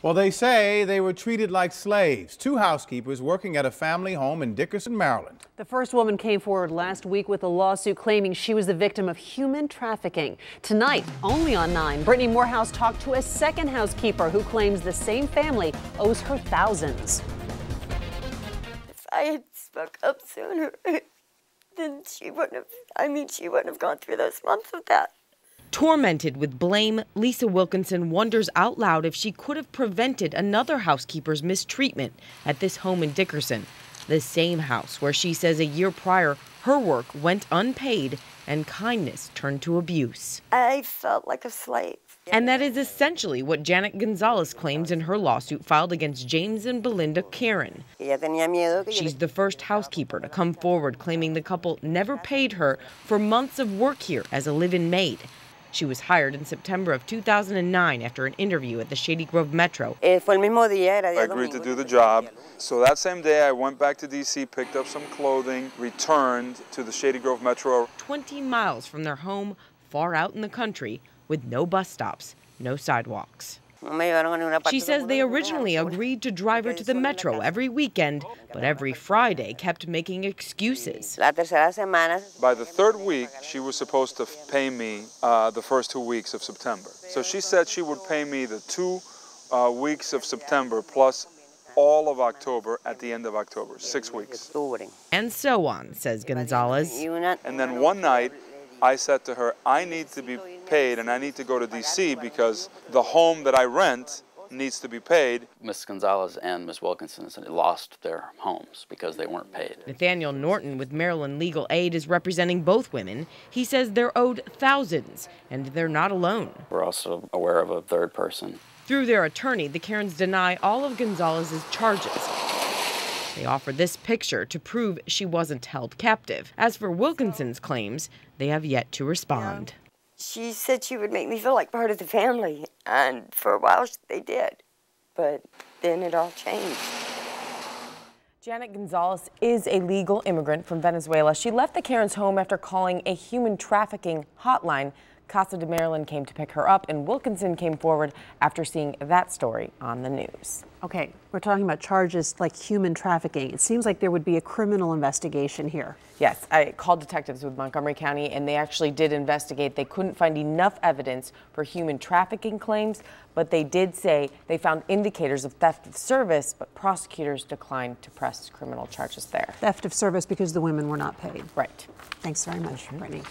Well, they say they were treated like slaves. Two housekeepers working at a family home in Dickerson, Maryland. The first woman came forward last week with a lawsuit claiming she was the victim of human trafficking. Tonight, only on 9, Brittany Morehouse talked to a second housekeeper who claims the same family owes her thousands. If I had spoke up sooner, then she wouldn't have gone through those months of that. Tormented with blame, Lisa Wilkinson wonders out loud if she could have prevented another housekeeper's mistreatment at this home in Dickerson, the same house where she says a year prior her work went unpaid and kindness turned to abuse. I felt like a slave. And that is essentially what Janet Gonzalez claims in her lawsuit filed against James and Belinda Karen. She's the first housekeeper to come forward claiming the couple never paid her for months of work here as a live-in maid. She was hired in September of 2009 after an interview at the Shady Grove Metro. I agreed to do the job. So that same day I went back to D.C., picked up some clothing, returned to the Shady Grove Metro. 20 miles from their home, far out in the country, with no bus stops, no sidewalks. She says they originally agreed to drive her to the Metro every weekend, but every Friday kept making excuses. By the third week, she was supposed to pay me the first 2 weeks of September. So she said she would pay me the 2 weeks of September plus all of October at the end of October, 6 weeks. And so on, says Gonzalez. And then one night, I said to her, I need to be paid and I need to go to D.C. because the home that I rent needs to be paid. Ms. Gonzalez and Ms. Wilkinson lost their homes because they weren't paid. Nathaniel Norton with Maryland Legal Aid is representing both women. He says they're owed thousands, and they're not alone. We're also aware of a third person. Through their attorney, the Karens deny all of Gonzalez's charges. They offer this picture to prove she wasn't held captive. As for Wilkinson's claims, they have yet to respond. She said she would make me feel like part of the family, and for a while they did, but then it all changed. Janet Gonzalez is a legal immigrant from Venezuela. She left the Karens' home after calling a human trafficking hotline. Casa de Maryland came to pick her up, and Wilkinson came forward after seeing that story on the news. Okay, we're talking about charges like human trafficking. It seems like there would be a criminal investigation here. Yes, I called detectives with Montgomery County, and they actually did investigate. They couldn't find enough evidence for human trafficking claims, but they did say they found indicators of theft of service, but prosecutors declined to press criminal charges there. Theft of service because the women were not paid. Right. Thanks very much, Brittany.